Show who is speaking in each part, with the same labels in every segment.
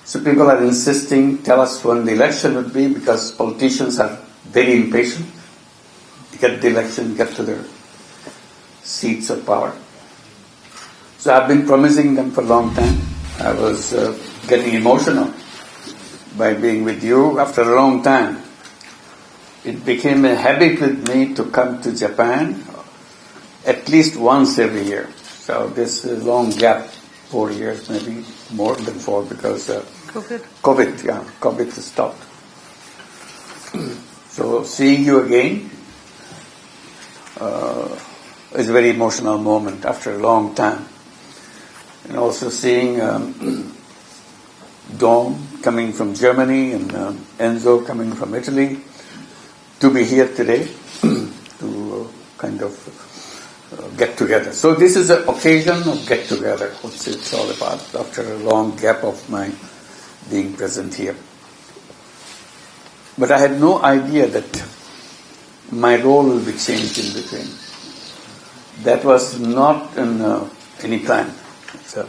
Speaker 1: So people are insisting, tell us when the election would be, because politicians are very impatient. Get the election, get to their seats of power. So I've been promising them for a long time. I was getting emotional by being with you after a long time. It became a habit with me to come to Japan at least once every year. So this long gap, 4 years, maybe more than 4, because COVID stopped. So seeing you again is a very emotional moment after a long time. And also seeing Dom coming from Germany and Enzo coming from Italy to be here today to kind of get together. So this is an occasion of get together, which it's all about after a long gap of my being present here. But I had no idea that my role will be changed in between. That was not in any plan. So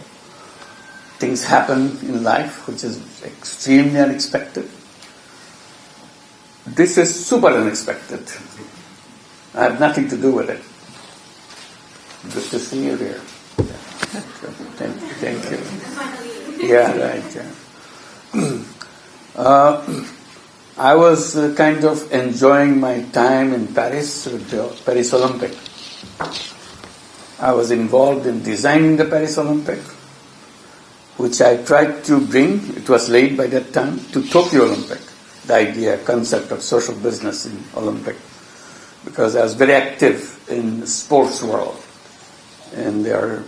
Speaker 1: things happen in life which is extremely unexpected. This is super unexpected. I have nothing to do with it. Good to see you here. Yeah. Thank you. Yeah, right. Yeah. I was kind of enjoying my time in Paris with the Paris Olympic. I was involved in designing the Paris Olympic, which I tried to bring, it was late by that time, to Tokyo Olympic, the idea, concept of social business in Olympic, because I was very active in the sports world, and they are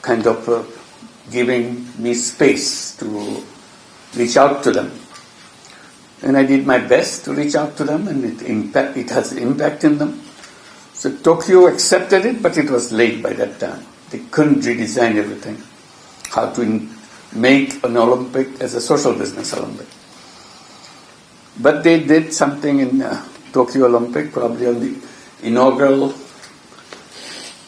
Speaker 1: kind of giving me space to reach out to them. And I did my best to reach out to them, and it has impact in them. So Tokyo accepted it, but it was late by that time. They couldn't redesign everything. How to make an Olympic as a social business Olympic. But they did something in Tokyo Olympic, probably on the inaugural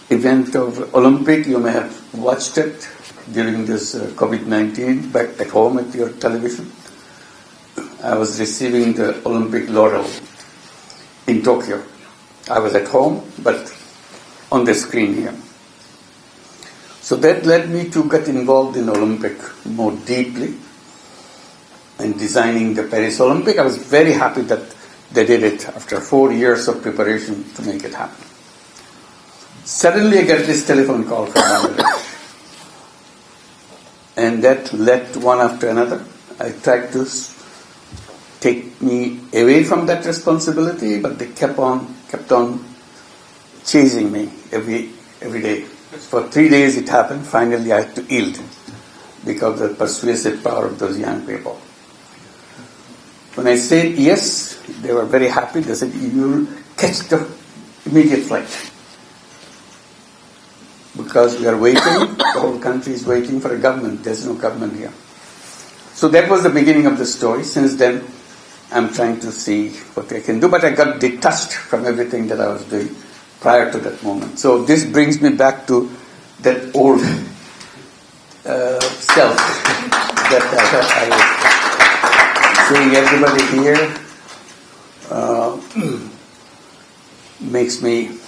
Speaker 1: event of Olympic. You may have watched it during this COVID-19 back at home at your television. I was receiving the Olympic laurel in Tokyo. I was at home, but on the screen here. So that led me to get involved in Olympic more deeply and designing the Paris Olympic. I was very happy that they did it after 4 years of preparation to make it happen. Suddenly I get this telephone call from Bangladesh. And that led to one after another. I tried to take me away from that responsibility, but they kept on chasing me every day. For 3 days it happened. Finally I had to yield because of the persuasive power of those young people. When I said yes, they were very happy. They said, you'll catch the immediate flight. Because we are waiting, the whole country is waiting for a government. There's no government here. So that was the beginning of the story. Since then, I'm trying to see what I can do, but I got detached from everything that I was doing prior to that moment. So this brings me back to that old self that I was seeing everybody here makes me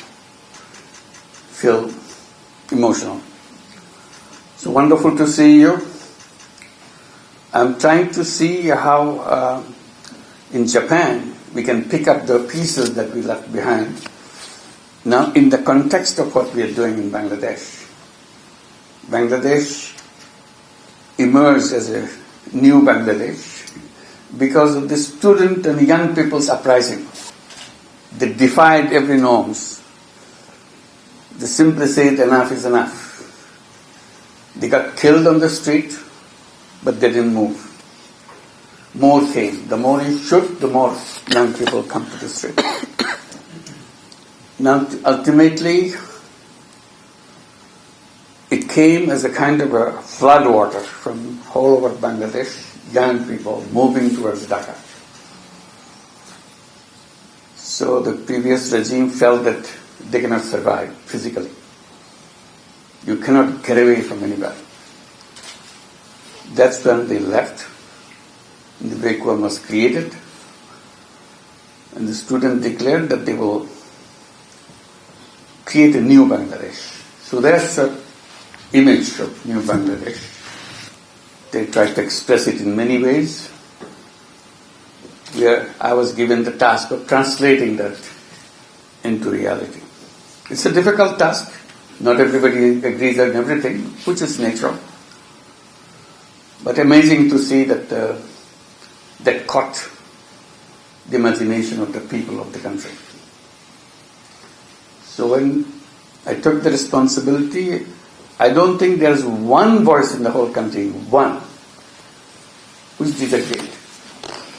Speaker 1: feel emotional. So wonderful to see you. I'm trying to see how in Japan we can pick up the pieces that we left behind. Now in the context of what we are doing in Bangladesh. Bangladesh emerged as a new Bangladesh because of the student and young people's uprising. They defied every norms. They simply said enough is enough. They got killed on the street, but they didn't move. More came. The more you shoot, the more young people come to the street. Now, ultimately, it came as a kind of a floodwater from all over Bangladesh, young people moving towards Dhaka. So the previous regime felt that they cannot survive physically. You cannot get away from anybody. That's when they left. The vacuum was created. And the student declared that they will create a new Bangladesh. So that's the image of new Bangladesh. They tried to express it in many ways. Where I was given the task of translating that into reality. It's a difficult task. Not everybody agrees on everything, which is natural. But amazing to see that that caught the imagination of the people of the country. So when I took the responsibility, I don't think there's one voice in the whole country, one, which disagreed.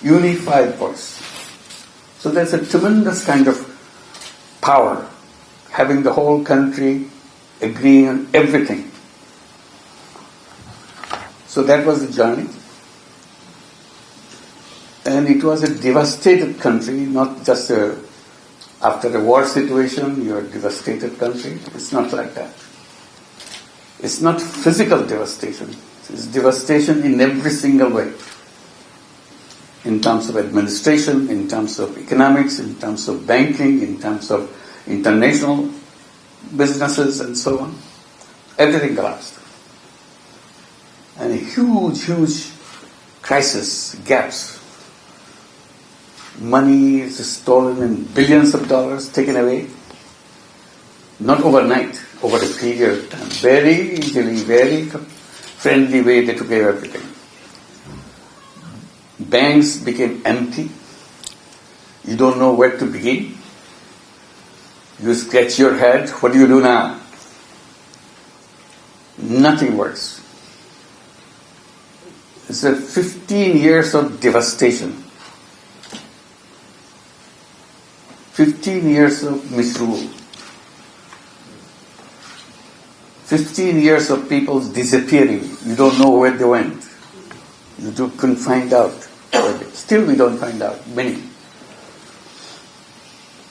Speaker 1: Unified voice. So there's a tremendous kind of power, having the whole country agreeing on everything. So that was the journey. And it was a devastated country, not just after a war situation, you're a devastated country. It's not like that. It's not physical devastation. It's devastation in every single way. In terms of administration, in terms of economics, in terms of banking, in terms of international businesses and so on. Everything collapsed. And a huge, huge crisis, gaps. Money is stolen in billions of dollars, taken away. Not overnight, over a period of time. Very easily, very friendly way they took away everything. Banks became empty. You don't know where to begin. You scratch your head. What do you do now? Nothing works. It's 15 years of devastation. 15 years of misrule. 15 years of people disappearing. You don't know where they went. You couldn't find out. Still we don't find out, many.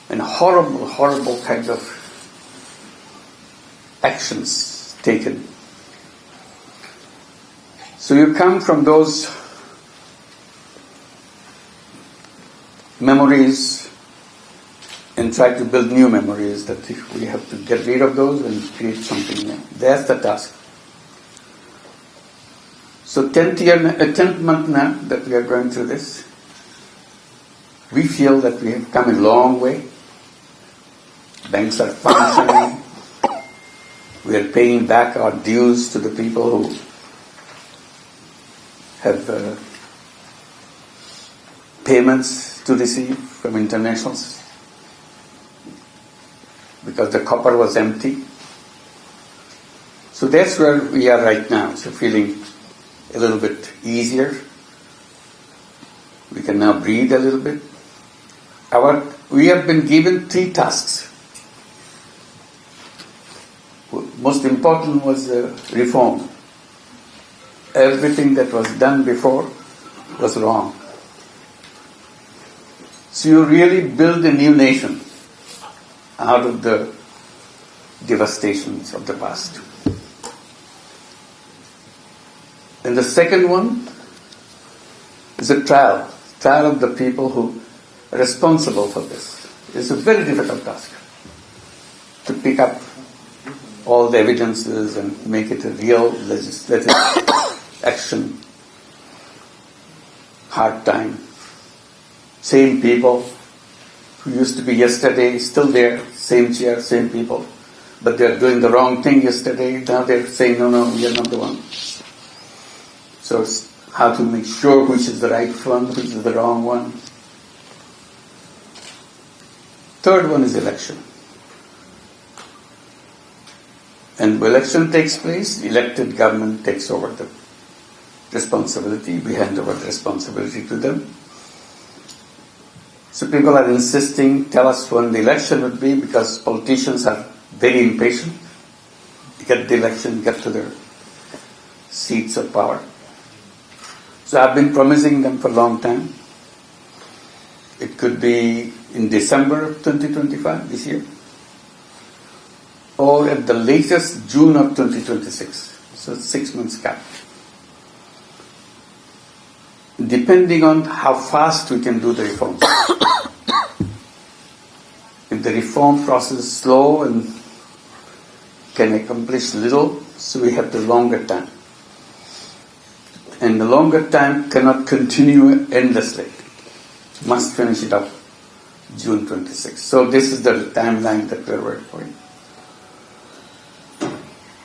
Speaker 1: And horrible, horrible kind of actions taken. So you come from those memories and try to build new memories, that we have to get rid of those and create something new. That's the task. So 10th month now that we are going through this, we feel that we have come a long way. Banks are functioning. We are paying back our dues to the people who have payments to receive from internationals, because the copper was empty. So that's where we are right now. So feeling a little bit easier. We can now breathe a little bit. We have been given 3 tasks. Most important was reform. Everything that was done before was wrong. So you really build a new nation out of the devastations of the past. And the second one is a trial of the people who are responsible for this. It's a very difficult task to pick up all the evidences and make it a real legislative action. Hard time. Same people who used to be yesterday, still there, same chair, same people. But they're doing the wrong thing yesterday, now they're saying, no, we are not the one. So it's how to make sure which is the right one, which is the wrong one. Third one is election. And when election takes place, elected government takes over the responsibility. We hand over the responsibility to them. So people are insisting, tell us when the election would be, because politicians are very impatient. Get the election, get to their seats of power. So I've been promising them for a long time. It could be in December of 2025, this year, or at the latest June of 2026. So 6 months gap. depending on how fast we can do the reforms. If the reform process is slow and can accomplish little, so we have the longer time. And the longer time cannot continue endlessly. Must finish it up June 26. So this is the timeline that we're working for.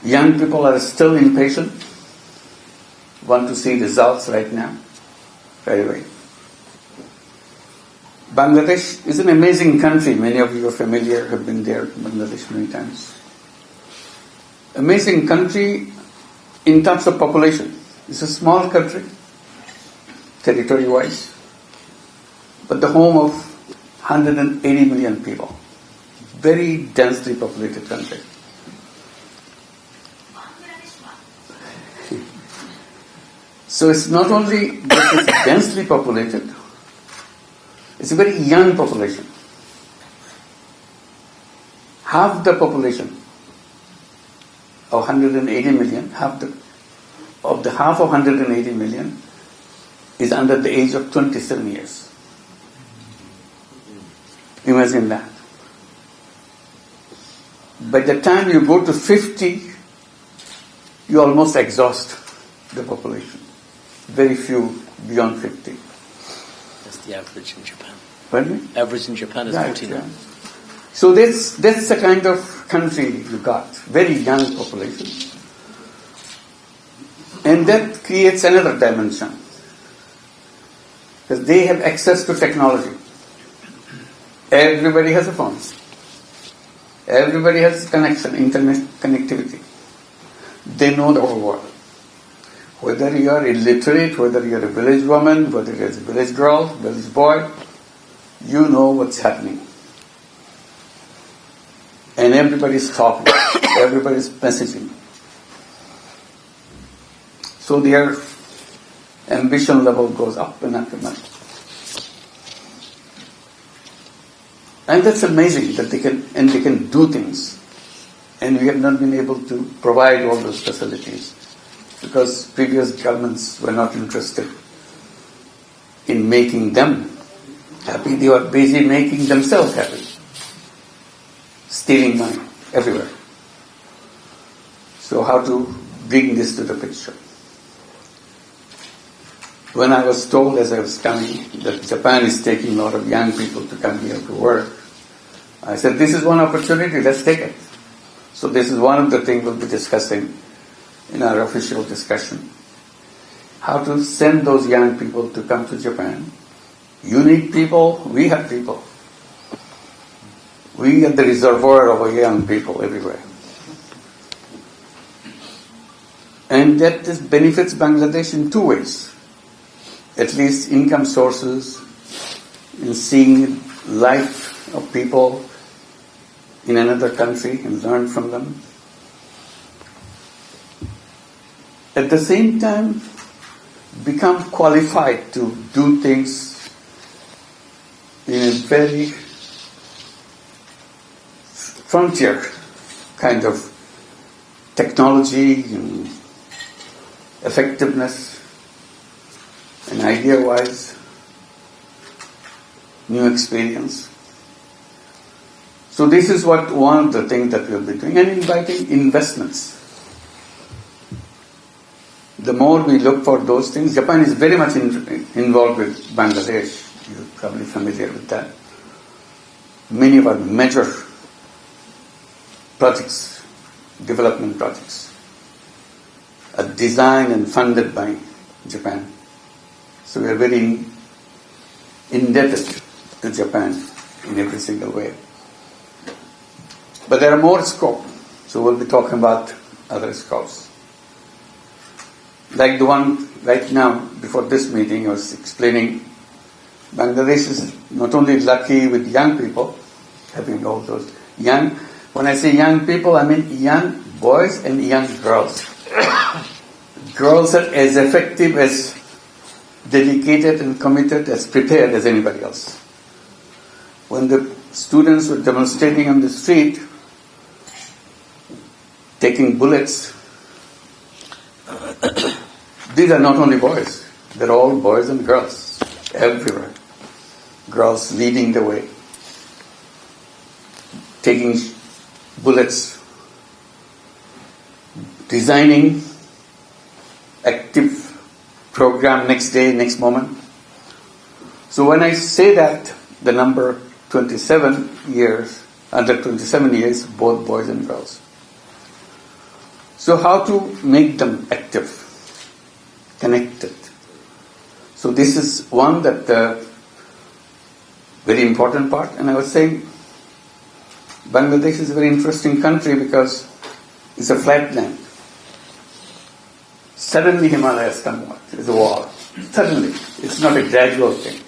Speaker 1: Young people are still impatient, want to see results right now, right away. Bangladesh is an amazing country. Many of you are familiar, have been there, Bangladesh many times. Amazing country in terms of population. It's a small country, territory-wise, but the home of 180 million people. Very densely populated country. So it's not only that it's densely populated, it's a very young population. Half the population of 180 million, half of 180 million is under the age of 27 years. Imagine that. By the time you go to 50, you almost exhaust the population. Very few beyond 50.
Speaker 2: That's the average in Japan.
Speaker 1: Pardon me?
Speaker 2: Average in Japan is
Speaker 1: Right,
Speaker 2: 49.
Speaker 1: yeah. So that's the kind of country you got. Very young population. And that creates another dimension. Because they have access to technology. Everybody has a phone. Everybody has connection, internet connectivity. They know the whole world. Whether you are illiterate, whether you are a village woman, whether you are a village girl, village boy, you know what's happening. And everybody's talking, everybody's messaging. So their ambition level goes up and up and up. And that's amazing that they can do things. And we have not been able to provide all those facilities because previous governments were not interested in making them happy. They were busy making themselves happy. Stealing money everywhere. So how to bring this to the picture? When I was told as I was coming that Japan is taking a lot of young people to come here to work, I said, this is one opportunity, let's take it. So this is one of the things we'll be discussing in our official discussion. How to send those young people to come to Japan. You need people, we have people. We are the reservoir of young people everywhere. And that this benefits Bangladesh in two ways. At least income sources, in seeing life of people in another country and learn from them. At the same time, become qualified to do things in a very frontier kind of technology and effectiveness and idea-wise, new experience. So this is one of the things that we'll be doing, and inviting investments. The more we look for those things, Japan is very much involved with Bangladesh. You're probably familiar with that. Many of our major projects, development projects, are designed and funded by Japan. So we are very indebted to Japan in every single way. But there are more scope. So we'll be talking about other scopes. Like the one right now, before this meeting, I was explaining, Bangladesh is not only lucky with young people, having all those young, when I say young people, I mean young boys and young girls. Girls are as effective, as dedicated and committed, as prepared as anybody else. When the students were demonstrating on the street, taking bullets, these are not only boys, They're all boys and girls, everywhere. Girls leading the way, taking bullets, designing active program next day, next moment. So when I say that, the number 27 years, under 27 years, both boys and girls. So how to make them active, connected? So this is one that very important part. And I was saying, Bangladesh is a very interesting country because it's a flat land. Suddenly Himalayas come out. There's a wall. Suddenly. It's not a gradual thing.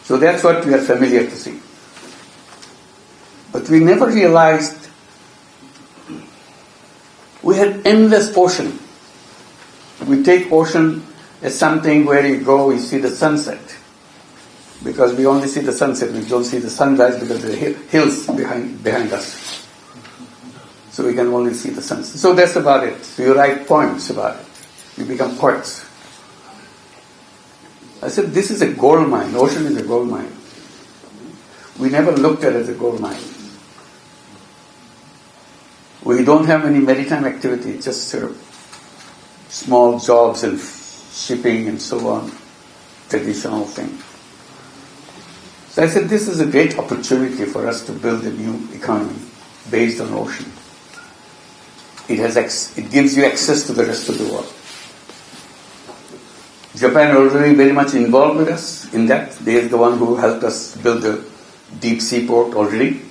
Speaker 1: So that's what we are familiar to see. But we never realized we had endless ocean. We take ocean as something where you go, you see the sunset. Because we only see the sunset, we don't see the sunrise because there are hills behind us. So we can only see the sunset. So that's about it. So you write poems about it. You become poets. I said, this is a gold mine. Ocean is a gold mine. We never looked at it as a gold mine. We don't have any maritime activity, just small jobs and shipping and so on, traditional thing. So I said, this is a great opportunity for us to build a new economy based on ocean. It gives you access to the rest of the world. Japan already very much involved with us in that. They are the one who helped us build the deep sea port already.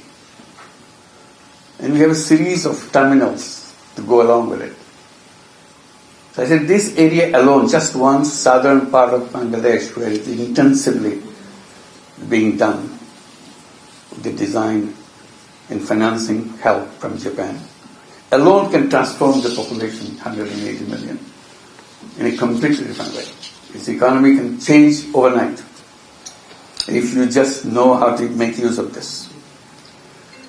Speaker 1: And we have a series of terminals to go along with it. So I said, this area alone, just one southern part of Bangladesh where it's intensively being done, the design and financing help from Japan, alone can transform the population, 180 million, in a completely different way. Its economy can change overnight if you just know how to make use of this.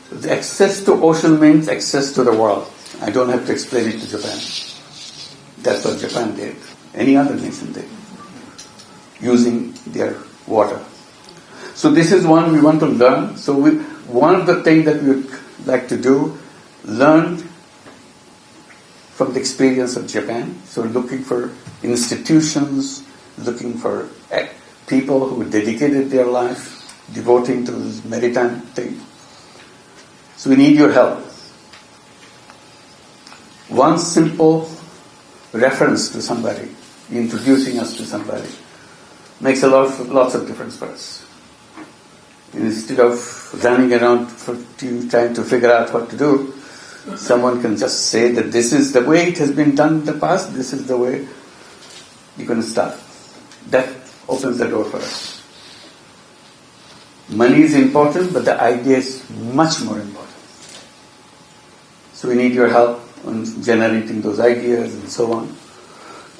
Speaker 1: The access to ocean means access to the world. I don't have to explain it to Japan. That's what Japan did. Any other nation did, using their water. So this is one we want to learn. So one of the things that we would like to do, learn from the experience of Japan. So looking for institutions, looking for people who dedicated their life, devoting to this maritime thing. So we need your help. One simple reference to somebody, introducing us to somebody, makes lots of difference for us. Instead of running around trying to figure out what to do, someone can just say that this is the way it has been done in the past, this is the way you're going to start. That opens the door for us. Money is important, but the idea is much more important. So we need your help on generating those ideas and so on.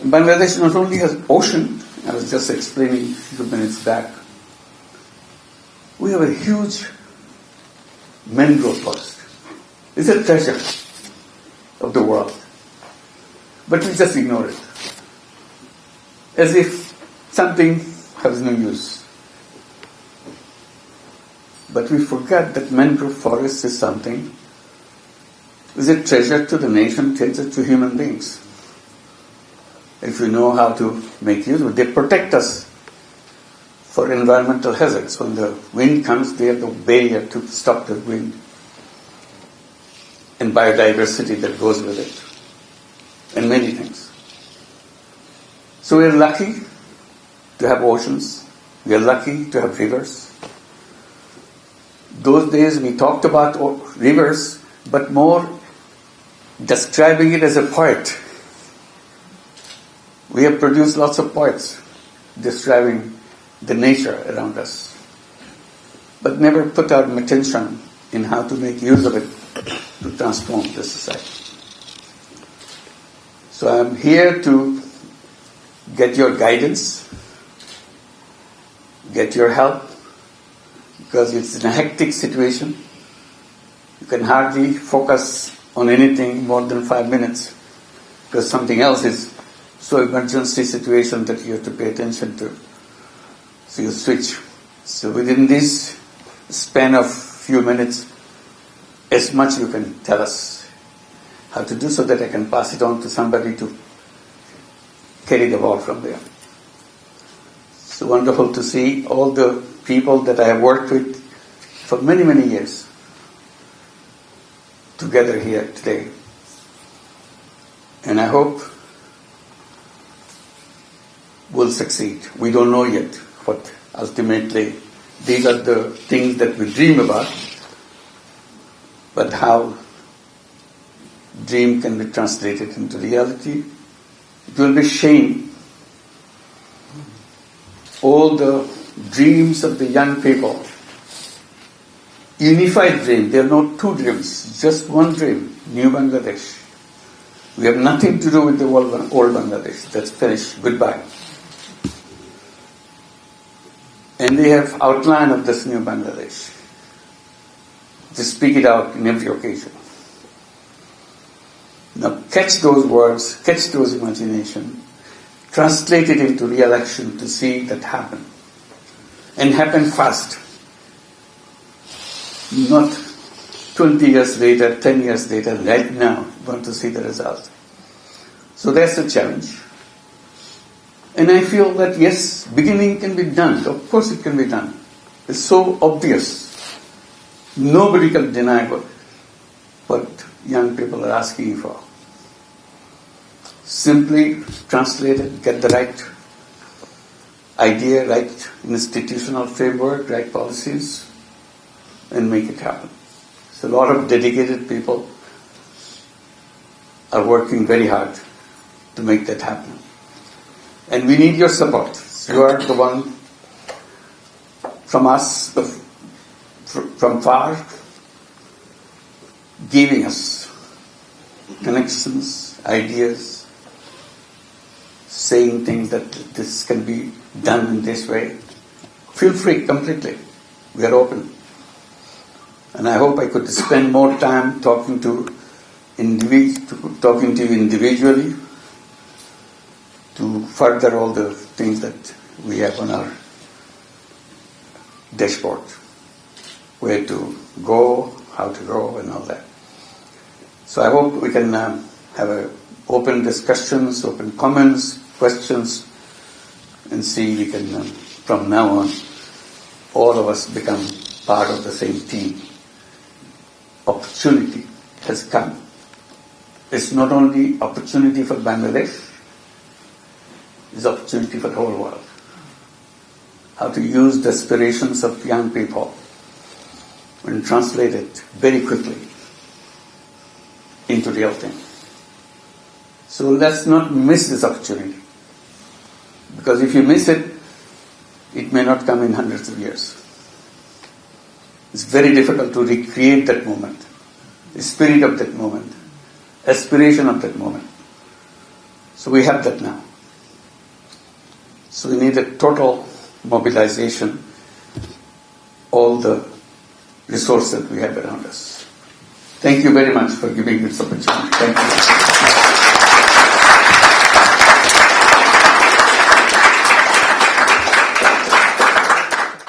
Speaker 1: Bangladesh not only has ocean, I was just explaining a few minutes back, we have a huge mangrove forest. It's a treasure of the world. But we just ignore it. As if something has no use. But we forget that mangrove forest is something, is a treasure to the nation, treasure to human beings. If we know how to make use of it, they protect us for environmental hazards. When the wind comes, they have the barrier to stop the wind. And biodiversity that goes with it. And many things. So we're lucky to have oceans. We are lucky to have rivers. Those days we talked about rivers, but more describing it as a poet. We have produced lots of poets describing the nature around us, but never put our attention in how to make use of it to transform the society. So I'm here to get your guidance, get your help, because it's in a hectic situation. You can hardly focus on anything more than 5 minutes, because something else is so emergency situation that you have to pay attention to. So you switch. So within this span of few minutes, as much you can tell us how to do so that I can pass it on to somebody to carry the ball from there. So wonderful to see all the people that I have worked with for many, many years together here today. And I hope we'll succeed. We don't know yet what ultimately, these are the things that we dream about, but how dream can be translated into reality. It will be shame. All the dreams of the young people, unified dream, there are no two dreams, just one dream, new Bangladesh. We have nothing to do with the old Bangladesh. That's finished. Goodbye. And they have outline of this new Bangladesh. They speak it out in every occasion. Now catch those words, catch those imagination, translate it into real action to see that happen. And happen fast. Not 20 years later, 10 years later, right now, you want to see the result. So that's a challenge. And I feel that yes, beginning can be done. Of course it can be done. It's so obvious. Nobody can deny what young people are asking for. Simply translate it, get the right idea, right institutional framework, right policies, and make it happen. So a lot of dedicated people are working very hard to make that happen. And we need your support. You are the one from us, from far, giving us connections, ideas, saying things that this can be done in this way. Feel free completely. We are open. And I hope I could spend more time talking to you individually to further all the things that we have on our dashboard. Where to go, how to go, and all that. So I hope we can have open discussions, open comments, questions, and see we can, from now on, all of us become part of the same team. Opportunity has come. It's not only opportunity for Bangladesh, it's opportunity for the whole world. How to use the aspirations of young people and translate it very quickly into real thing. So let's not miss this opportunity. Because if you miss it, it may not come in hundreds of years. It's very difficult to recreate that moment, the spirit of that moment, aspiration of that moment. So we have that now. So we need a total mobilization, all the resources that we have around us. Thank you very much for giving this opportunity. Thank you.